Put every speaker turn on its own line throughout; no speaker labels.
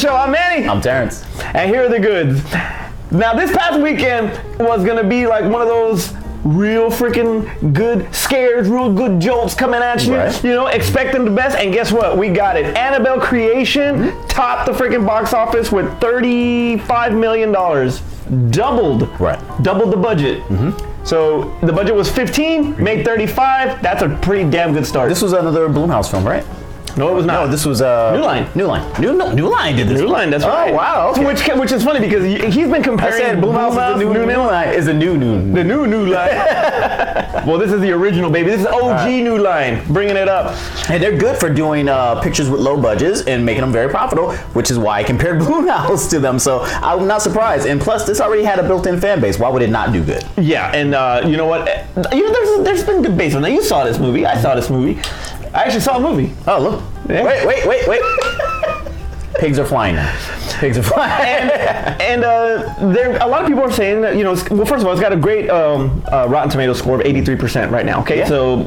show. I'm Manny.
I'm Terrence.
And here are the goods. Now, this past weekend was going to be like one of those real freaking good scares, real good jolts coming at you.
Right.
You know, expecting the best. And guess what? We got it. Annabelle Creation topped the freaking box office with $35 million. Doubled.
Right.
Doubled the budget. So the budget was 15, made 35. That's a pretty damn good start.
This was another Blumhouse film, right?
No, it was not.
No, this was
New Line.
New Line did this.
New Line, that's right.
Oh, wow. Okay.
Which is funny because he's been comparing.
I said Blumhouse is the new Line. Is the new Line.
The new Line. Well, this is the original, baby. This is OG New Line, bringing it up.
And they're good for doing pictures with low budgets and making them very profitable, which is why I compared Blumhouse to them. So I'm not surprised. And plus, this already had a built-in fan base. Why would it not do good?
Yeah, and you know what? There's been debates on that. You saw this movie. I saw this movie. I actually saw a movie.
Oh, look.
Yeah.
Wait. Pigs are flying now. Pigs are flying.
and there, a lot of people are saying that, you know, well, first of all, it's got a great Rotten Tomatoes score of 83% right now. Okay, yeah. So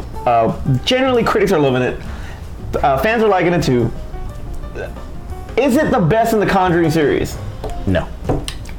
generally critics are loving it. Fans are liking it too. Is it the best in the Conjuring series?
No.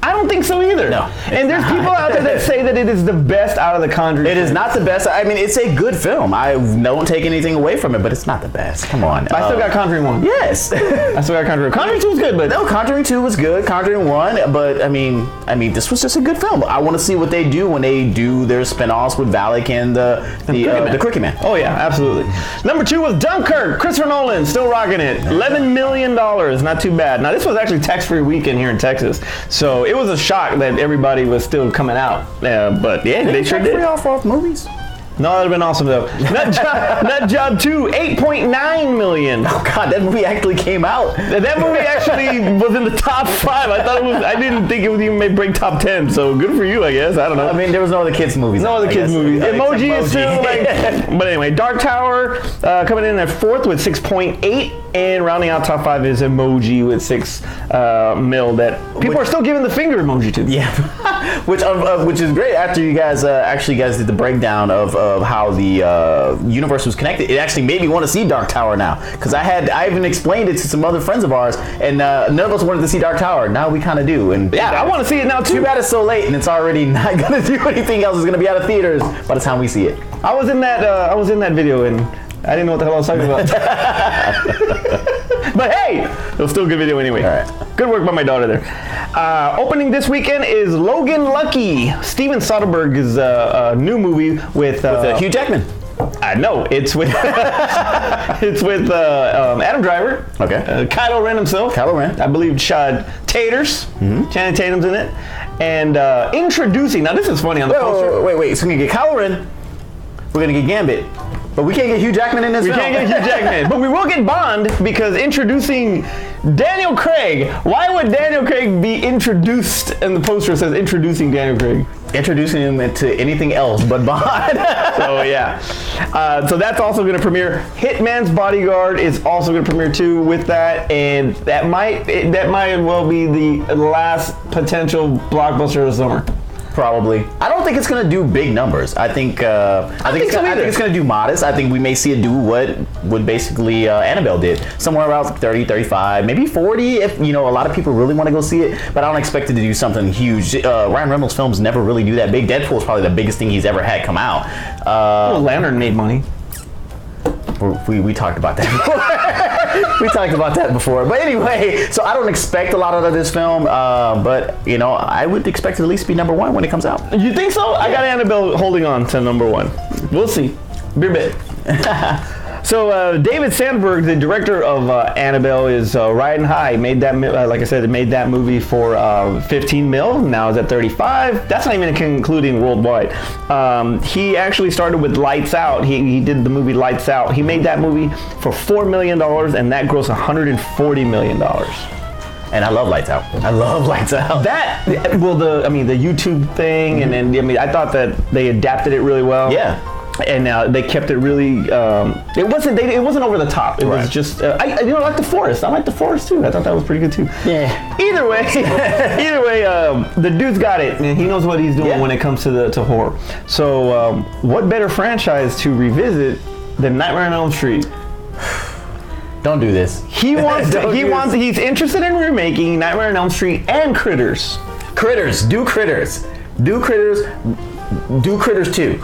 I don't think so either.
No.
And there's people out there that say that it is the best out of the Conjuring.
It is not the best. I mean, it's a good film. I don't take anything away from it, but it's not the best. Come on.
I still got Conjuring 1.
Yes.
I still got Conjuring. Conjuring 2 was good, but
no, Conjuring 2 was good. Conjuring 1, but I mean, this was just a good film. I want to see what they do when they do their spin-offs with Valak and the Crooked Man.
Oh yeah, absolutely. Number 2 was Dunkirk. Christopher Nolan still rocking it. $11 million. Not too bad. Now this was actually tax-free weekend here in Texas, so it was a shock that everybody was still coming out. But yeah, they sure did.
Off movies.
No, that'd have been awesome though. Nut Job 2, $8.9 million.
Oh God, that movie actually came out.
That movie actually was in the top 5. I didn't think it would even break top 10. So good for you, I guess. I don't know.
I mean, there was no other kids movies.
No other kids movies. Emoji is still like. But anyway, Dark Tower coming in at 4th with 6.8. And rounding out top 5 is Emoji with 6 mil that people are still giving the finger emoji to.
Yeah, which is great. After you guys did the breakdown of how the universe was connected, it actually made me want to see Dark Tower now. Because I even explained it to some other friends of ours, and none of us wanted to see Dark Tower. Now we kind of do. And
yeah, I want to see it now too.
Too bad it's so late and it's already not going to do anything else. It's going to be out of theaters by the time we see it.
I was in that video and I didn't know what the hell I was talking about. But hey, it was still a good video anyway.
All right.
Good work by my daughter there. Opening this weekend is Logan Lucky. Steven Soderbergh's new movie with
Hugh Jackman.
I know it's with Adam Driver.
Okay.
Kylo Ren himself.
Kylo Ren.
I believe shot Taters. Channing Tatum's in it. And introducing. Now this is funny on the poster.
Wait. So we're gonna get Kylo Ren. We're gonna get Gambit. But we can't get Hugh Jackman in this film.
We can't get Hugh Jackman. But we will get Bond because introducing Daniel Craig. Why would Daniel Craig be introduced? And the poster says introducing Daniel Craig.
Introducing him to anything else but Bond.
So yeah. So that's also going to premiere. Hitman's Bodyguard is also going to premiere too with that. And that might well be the last potential blockbuster of the summer.
Probably. I don't think it's going to do big numbers. I think it's going to do modest. I think we may see it do what basically Annabelle did. Somewhere around 30, 35, maybe 40 if, a lot of people really want to go see it. But I don't expect it to do something huge. Ryan Reynolds films never really do that big. Deadpool is probably the biggest thing he's ever had come out.
Lantern made money.
We talked about that before. We talked about that before. But anyway, so I don't expect a lot out of this film, but I would expect it at least be number 1 when it comes out.
You think so? Yeah. I got Annabelle holding on to number 1. We'll see. Be a bit. So David Sandberg, the director of Annabelle, is riding high. Made that, like I said, made that movie for 15 mil. Now it's at 35. That's not even including worldwide. He actually started with Lights Out. He did the movie Lights Out. He made that movie for $4 million, and that grossed $140 million.
And I love Lights Out. I love Lights Out.
The YouTube thing, and then I thought that they adapted it really well.
Yeah.
And they kept it really. It wasn't over the top. It was just. I like The Forest. I like The Forest too. I thought that was pretty good too.
Yeah.
Either way, the dude's got it, and he knows what he's doing when it comes to horror. So, what better franchise to revisit than Nightmare on Elm Street?
Don't do this.
He's interested in remaking Nightmare on Elm Street and Critters.
Critters. Do Critters. Do Critters. Do Critters 2.
Do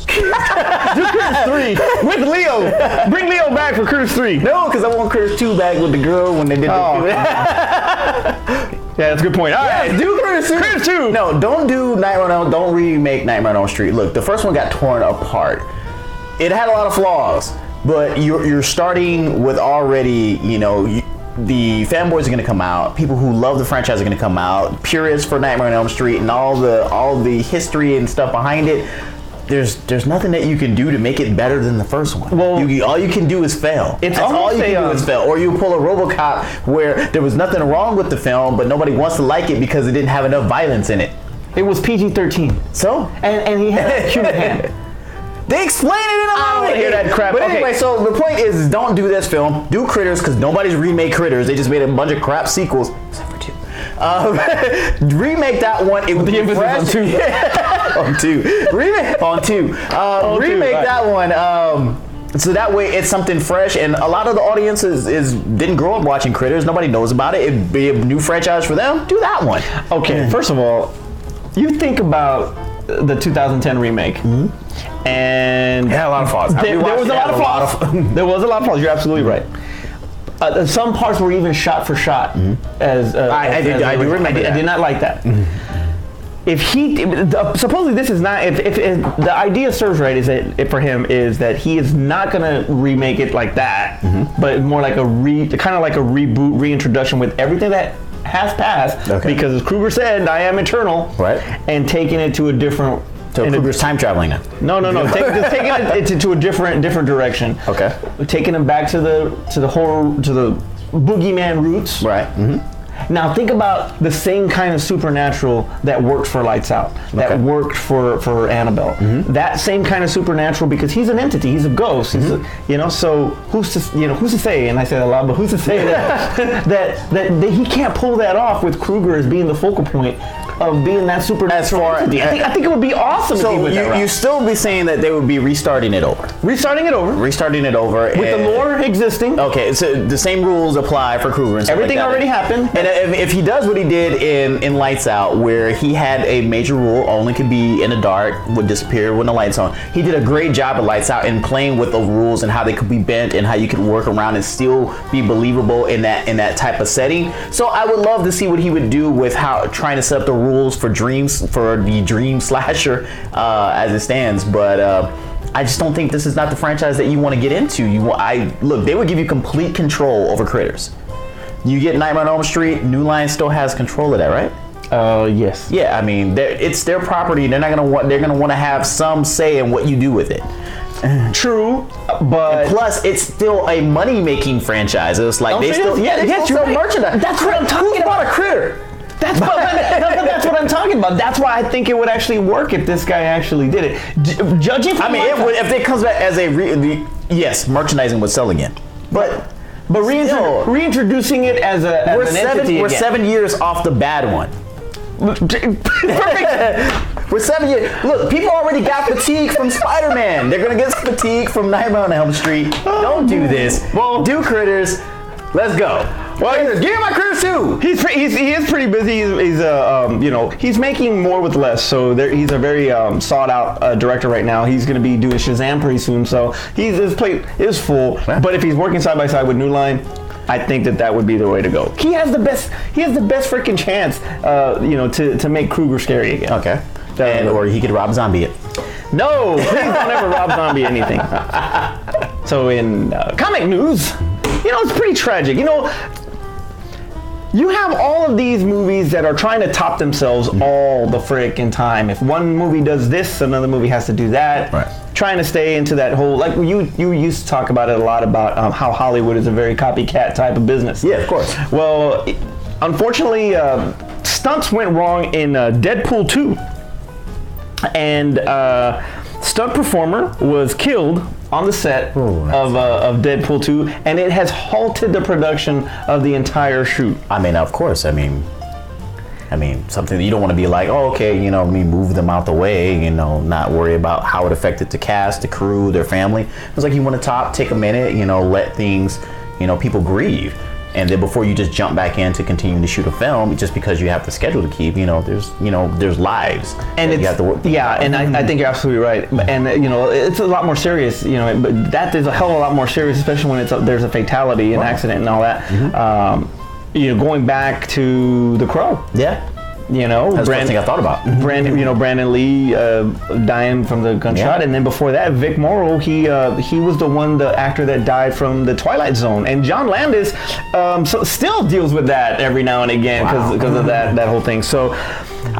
Critters 3 with Leo. Bring Leo back for Critters 3.
No, because I want Critters 2 back with the girl when they did
Yeah, that's a good point. All right,
do Critters 2.
Critters 2.
No, don't do Nightmare on Elm. Don't remake Nightmare on Elm Street. Look, the first one got torn apart. It had a lot of flaws, but you're starting with already, the fanboys are going to come out. People who love the franchise are going to come out. Purists for Nightmare on Elm Street and all the history and stuff behind it. There's nothing that you can do to make it better than the first one. Well, all you can do is fail.
That's all you can do is fail.
Or you pull a RoboCop where there was nothing wrong with the film, but nobody wants to like it because it didn't have enough violence in it.
It was PG-13.
So?
And he had a human hand.
They explain it in a movie.
I don't want to hear that crap.
But anyway, so the point is don't do this film. Do Critters, because nobody's remade Critters. They just made a bunch of crap sequels, except for 2. Remake that one. It would be fresh. On 2. Remake on 2. Remake that one. So that way it's something fresh, and a lot of the audience didn't grow up watching Critters. Nobody knows about it. It'd be a new franchise for them. Do that one.
Okay, first of all, you think about the 2010 remake, and
it had a lot of flaws.
There was a lot of flaws. There was a lot of flaws. You're absolutely right. Some parts were even shot for shot. I did not like that. If supposedly this is not, if the idea serves right, is that for him is that he is not going to remake it like that, but more like kind of like a reboot, reintroduction with everything that has passed, because as Krueger said, I am eternal, right? And taking it to a different.
So Krueger's time traveling now.
No. Just taking it to a different direction. Okay. Taking him back to the boogeyman roots. Right. Now think about the same kind of supernatural that worked for Lights Out, that worked for Annabelle. That same kind of supernatural, because he's an entity, he's a ghost. He's so who's to say? And I say that a lot, but who's to say that he can't pull that off with Krueger as being the focal point of being that supernatural entity? I think it would be awesome.
So you still be saying that they would be restarting it over
with the lore existing.
Okay, so the same rules apply for Krueger and stuff
everything
like that.
Already happened.
And if he does what he did in Lights Out, where he had a major rule, only could be in the dark, would disappear when the lights on. He did a great job at Lights Out in playing with the rules and how they could be bent and how you could work around and still be believable in that type of setting. So I would love to see what he would do with how trying to set up the rules for the dream slasher as it stands. But I just don't think this is not the franchise that you want to get into. Look, they would give you complete control over Critters. You get Nightmare on Elm Street, New Line still has control of that, right?
Yes.
Yeah, I mean, it's their property. They're gonna want to have some say in what you do with it.
True, but
and plus it's still a money-making franchise. It's like they still sell merchandise.
That's what I'm talking about.
A Critter.
That's what I'm talking about. That's why I think it would actually work if this guy actually did it. Judging from
if it comes back as yes, merchandising would sell again, but
reintroducing it as an entity again.
We're 7 years off the bad one. Perfect. We're 7 years. Look, people already got fatigue from Spider-Man. They're gonna get fatigue from Nightmare on Elm Street. Don't do this. Well, do Critters. Let's go. Well, give me my Critters too.
He is pretty busy. He's making more with less. So he's a very sought out director right now. He's going to be doing Shazam pretty soon. So his plate is full. Yeah. But if he's working side by side with New Line, I think that would be the way to go. He has the best freaking chance, to make Krueger scary again.
Okay. Or he could Rob Zombie it.
No, please don't ever Rob Zombie anything. So in comic news, it's pretty tragic. You have all of these movies that are trying to top themselves all the freaking time. If one movie does this, another movie has to do that. Right. Trying to stay into that whole, like you used to talk about it a lot about how Hollywood is a very copycat type of business.
Yeah, of course.
Well, unfortunately, stunts went wrong in Deadpool 2. And stunt performer was killed on the set of Deadpool 2, and it has halted the production of the entire shoot.
I mean, of course. I mean, something that you don't want to be like, move them out the way, not worry about how it affected the cast, the crew, their family. It's like you want to take a minute, let things, people grieve. And then before you just jump back in to continue to shoot a film, just because you have the schedule to keep, there's lives.
And it's, you have to work. Yeah, and I think you're absolutely right. And it's a lot more serious. But that is a hell of a lot more serious, especially when there's a fatality, an accident, and all that. Mm-hmm. Going back to The Crow.
Yeah. That's the first thing I thought about.
Brandon Lee dying from the gunshot, and then before that, Vic Morrow. He was the actor that died from the Twilight Zone, and John Landis still deals with that every now and again because of that whole thing. So,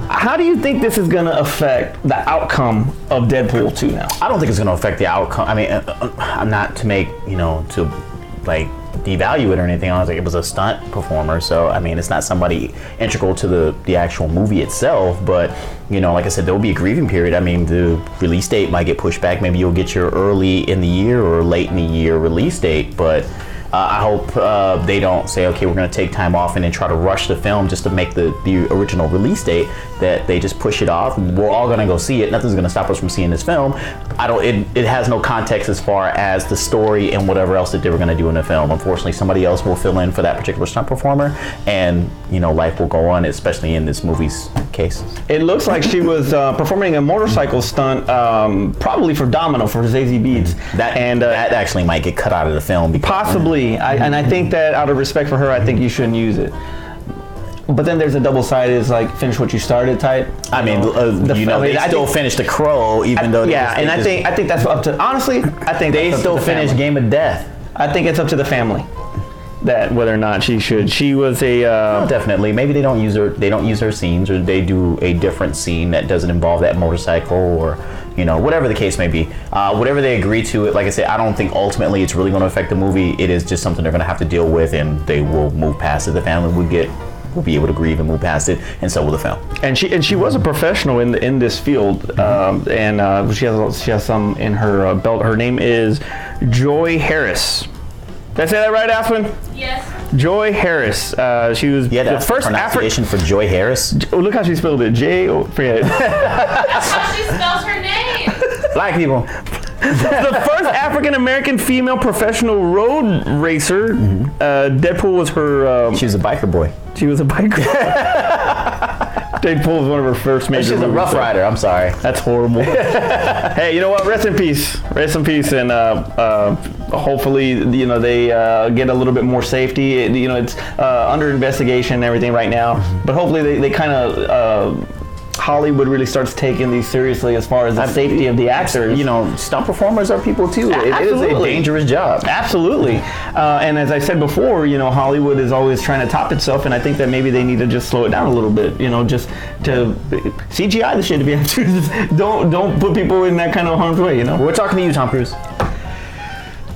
how do you think this is going to affect the outcome of Deadpool 2 now?
I don't think it's going to affect the outcome. I mean, I'm not to make to like devalue it or anything. I was like, it was a stunt performer, so I mean, it's not somebody integral to the actual movie itself. But like I said, there will be a grieving period. I mean, the release date might get pushed back. Maybe you'll get your early in the year or late in the year release date, but I hope they don't say, okay, we're going to take time off and then try to rush the film just to make the original release date, that they just push it off. We're all going to go see it. Nothing's going to stop us from seeing this film. It has no context as far as the story and whatever else that they were going to do in the film. Unfortunately, somebody else will fill in for that particular stunt performer, and life will go on, especially in this movie's case.
It looks like she was performing a motorcycle stunt, probably for Domino, for Zazie Beetz.
That actually might get cut out of the film.
Possibly. And I think that out of respect for her, I think you shouldn't use it. But then there's a double-sided, it's like finish what you started type.
I mean, they still finished The Crow, even though
I think that's up to, honestly, I think
they still finished Game of Death.
I think it's up to the family that whether or not she should. She was a
definitely. Maybe they don't use her scenes, or they do a different scene that doesn't involve that motorcycle, or whatever the case may be. Whatever they agree to, it. Like I said, I don't think ultimately it's really going to affect the movie. It is just something they're going to have to deal with, and they will move past it. The family will be able to grieve and move past it, and so will the film. And
she was a professional in this field, and she has some in her belt. Her name is Joy Harris. Did I say that right, Aspen?
Yes.
Joy Harris. She was the first
pronunciation for Joy Harris.
Oh, look how she spelled it. Forget it.
That's how she spells her name.
Black people.
The first African-American female professional road racer. Deadpool was her...
she was a biker boy.
She was a biker. Deadpool was one of her first major
movies. She's a Rough Rider. I'm sorry.
That's horrible. Hey, you know what? Rest in peace. Rest in peace. And hopefully, they get a little bit more safety. It's under investigation and everything right now. But hopefully, they kind of... Hollywood really starts taking these seriously as far as the safety of the actors.
Stunt performers are people too. It is a dangerous job.
Absolutely. And as I said before, Hollywood is always trying to top itself, and I think that maybe they need to just slow it down a little bit. Just to CGI the shit if you have to. Don't put people in that kind of harm's way.
We're talking to you, Tom Cruise.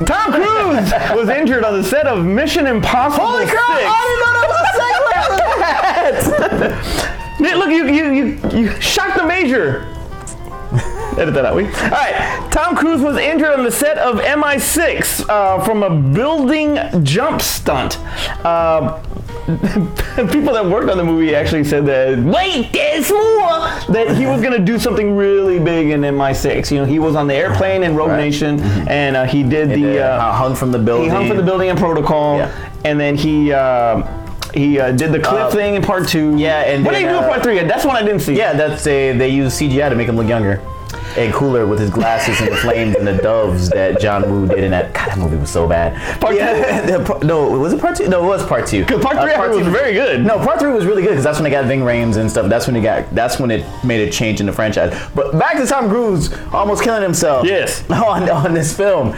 Tom Cruise was injured on the set of Mission Impossible 6.
Holy crap! I didn't know there was a segue for that.
Look, you shocked the major. Edit that out, we. All right, Tom Cruise was injured on the set of MI6 from a building jump stunt. People that worked on the movie actually said that, wait, there's more! That he was going to do something really big in MI6. He was on the airplane in Rogue Nation, and he did
hung from the building.
He hung from the building in Protocol, and then he did the clip thing in part 2.
Yeah, and
what did he do in part 3? That's one I didn't see.
Yeah, they used CGI to make him look younger and cooler with his glasses and the flames and the doves that John Woo did in that. God, that movie was so bad.
Part 2?
No, was it part 2? No, it was part 2.
Because part 3 was very good.
No, part 3 was really good because that's when they got Ving Rhames and stuff. That's when it made a change in the franchise. But back to Tom Cruise almost killing himself.
Yes.
On this film.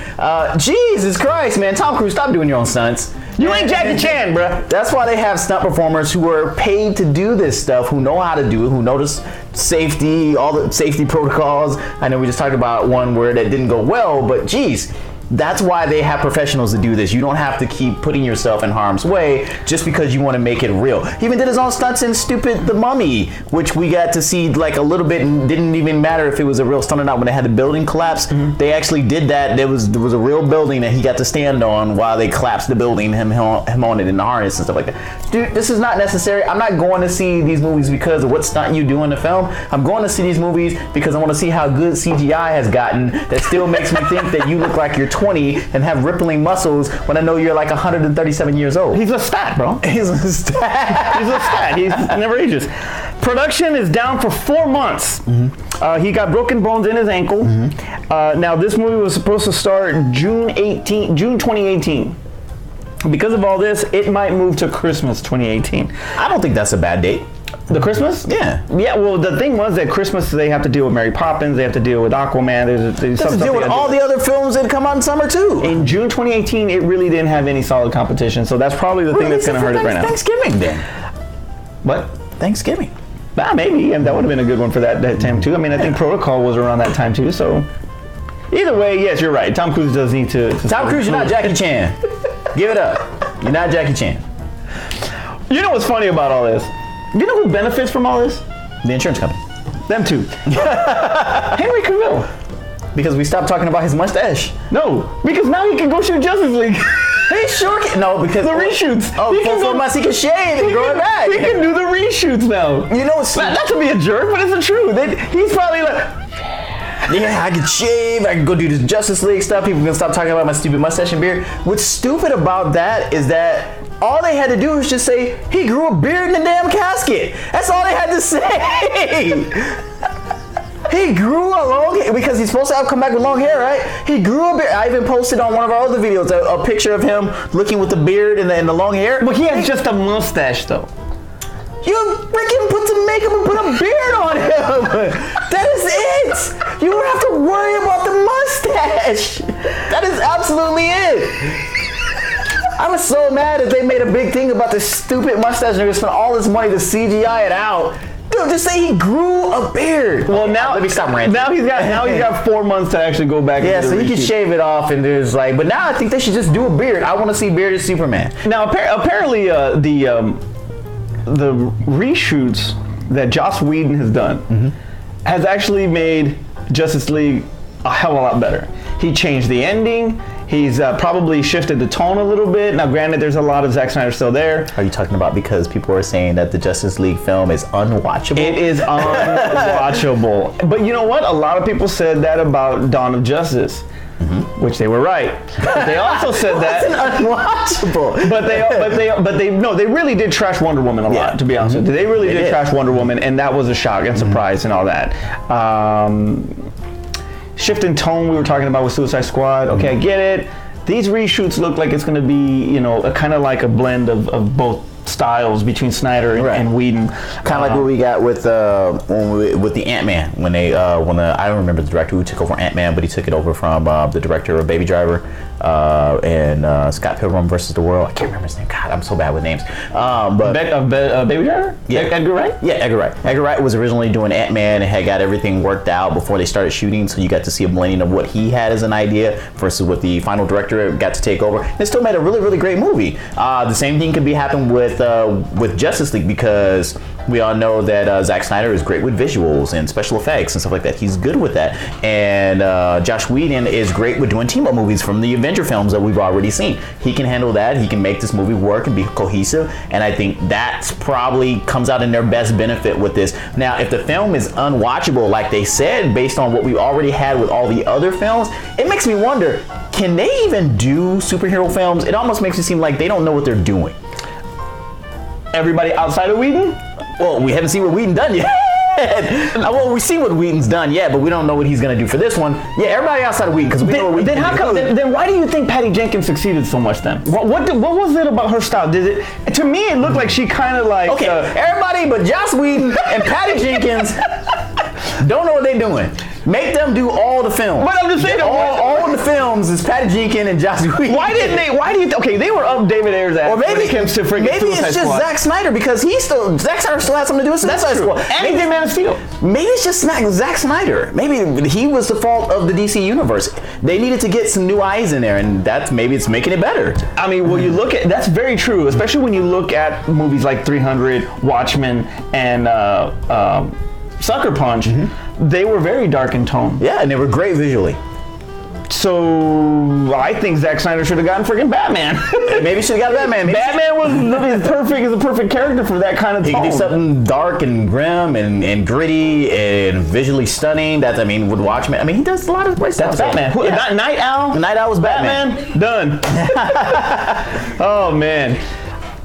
Jesus Christ, man. Tom Cruise, stop doing your own stunts.
You ain't Jackie Chan, bruh.
That's why they have stunt performers who are paid to do this stuff, who know how to do it, who know the safety, all the safety protocols. I know we just talked about one where that didn't go well, but geez. That's why they have professionals to do this. You don't have to keep putting yourself in harm's way just because you want to make it real. He even did his own stunts in stupid The Mummy, which we got to see like a little bit, and didn't even matter if it was a real stunt or not. When they had the building collapse, they actually did that. There was a real building that he got to stand on while they collapsed the building, him on it in the harness and stuff like that. Dude, this is not necessary. I'm not going to see these movies because of what stunt you do in the film. I'm going to see these movies because I want to see how good CGI has gotten that still makes me think that you look like you're 20 and have rippling muscles when I know you're like 137 years old?
He's a stat, bro.
He's a stat.
He's a stat. He never ages. Production is down for 4 months. He got broken bones in his ankle. Now, this movie was supposed to start June 2018. Because of all this, it might move to Christmas 2018.
I don't think that's a bad date.
The Christmas?
Yeah.
Yeah, well, the thing was that Christmas, they have to deal with Mary Poppins, they have to deal with Aquaman, there's
Have to deal with all the other films that come out in summer, too.
In June 2018, it really didn't have any solid competition, so that's probably the thing that's going to hurt it right now.
Thanksgiving, then.
What?
Thanksgiving.
Maybe, and that would have been a good one for that time, too. I mean, I think Protocol was around that time, too, so... Either way, yes, you're right. Tom Cruise does need to
Tom Cruise, you're not Jackie Chan. Give it up. You're not Jackie Chan.
You know what's funny about all this? You know who benefits from all this?
The insurance company.
Them two. Henry Cavill.
Because we stopped talking about his mustache.
No, because now he can go shoot Justice League.
He sure can. No, because
the reshoots.
Oh, for 4 months he can shave and grow it back.
He can do the reshoots now.
You know,
not to be a jerk, but it's the truth. He's probably like,
yeah, I can shave, I can go do this Justice League stuff. People can stop talking about my stupid mustache and beard. What's stupid about that is that all they had to do was just say, he grew a beard in the damn casket. That's all they had to say. He grew a long hair, because he's supposed to have come back with long hair, right? He grew a beard. I even posted on one of our other videos a picture of him looking with the beard and the long hair.
But he has just a mustache, though.
You freaking put some makeup and put a beard on him. That is it. You don't have to worry about the mustache. That is absolutely it. I was so mad that they made a big thing about this stupid mustache and they're gonna spend all this money to CGI it out. Dude, just say he grew a beard.
Well, now
let me stop ranting.
Now he's got 4 months to actually go back.
Yeah, so he can shave it off and there's like. But now I think they should just do a beard. I want to see bearded Superman.
Now apparently the reshoots that Joss Whedon has done has actually made Justice League a hell of a lot better. He changed the ending. He's probably shifted the tone a little bit. Now, granted, there's a lot of Zack Snyder still there.
Are you talking about because people are saying that the Justice League film is unwatchable?
It is unwatchable. But you know what? A lot of people said that about Dawn of Justice. Which they were right. But they also said that
unwatchable.
But they really did trash Wonder Woman a lot, to be honest with you. They really did trash Wonder Woman, and that was a shock and surprise and all that. Shift in tone we were talking about with Suicide Squad. Okay, I get it. These reshoots look like it's going to be, you know, a kind of like a blend of both styles between Snyder and Whedon.
Kind of like what we got with the Ant-Man when I don't remember the director who took over Ant-Man, but he took it over from the director of Baby Driver and Scott Pilgrim versus the World. I can't remember his name. God, I'm so bad with names. But
Baby Driver?
Yeah.
Edgar Wright?
Yeah, Edgar Wright. Edgar Wright was originally doing Ant-Man and had got everything worked out before they started shooting, so you got to see a blending of what he had as an idea versus what the final director got to take over. And it still made a really, really great movie. The same thing could be happening with Justice League, because we all know that Zack Snyder is great with visuals and special effects and stuff like that. He's good with that. And Joss Whedon is great with doing team-up movies from the Avenger films that we've already seen. He can handle that. He can make this movie work and be cohesive. And I think that's probably comes out in their best benefit with this. Now, if the film is unwatchable, like they said, based on what we already had with all the other films, it makes me wonder, can they even do superhero films? It almost makes it seem like they don't know what they're doing.
Everybody outside of Whedon?
Well, we haven't seen what Whedon done yet. Well, we see what Whedon's done yet, but we don't know what he's going to do for this one. Yeah, everybody outside of Whedon, because we know what Whedon
then why do you think Patty Jenkins succeeded so much then? What was it about her style? To me, it looked like she kind of like...
Okay, everybody but Joss Whedon and Patty Jenkins don't know what they're doing. Make them do all the films.
But I'm just saying,
all the films is Patty Jenkins and Joss Whedon.
They were up David Ayer's ass.
Or maybe
when it comes to freaking
maybe it's just
Squad.
Zack Snyder, because Zack Snyder still has something to do with Suicide Squad.
And he did Man of Steel.
Maybe it's just Zack Snyder. Maybe he was the fault of the DC universe. They needed to get some new eyes in there, and maybe it's making it better.
I mean, well, you look at that's very true, especially when you look at movies like 300, Watchmen, and Sucker Punch. They were very dark in tone.
Yeah, and they were great visually.
So I think Zack Snyder should have gotten freaking Batman.
Maybe should have got Batman. Maybe
Batman was perfect. Is a perfect character for that kind of tone.
he could do something dark and grim and gritty and visually stunning. That's would Watchmen. I mean, he does a lot of great stuff.
That's Batman.
Yeah.
Not Night Owl.
The Night Owl was Batman.
Done. Oh man.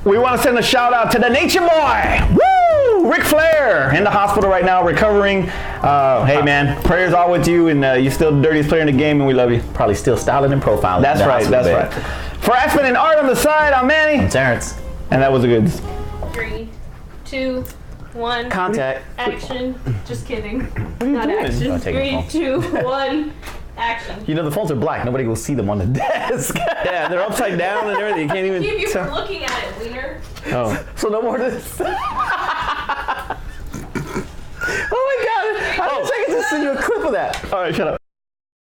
We want to send a shout out to the Nature Boy. Woo! Ric Flair in the hospital right now, recovering. Hey man, prayers all with you, and you're still the dirtiest player in the game, and we love you.
Probably still styling and profiling.
That's right. That's right. For Aspen and Art on the side, I'm Manny.
I'm Terrence.
And that was a good.
3, 2, 1.
Contact.
Action. Just kidding.
What are you
Not
doing?
action.
Oh, take the
3, 2, 1. Action.
You know the phones are black. Nobody will see them on the desk.
Yeah, they're upside down and everything. You can't even
Keep you
tell.
from looking at it, wiener.
Oh.
So no more of this. Oh my god! I wish I could just send you a clip of that.
All right, shut up.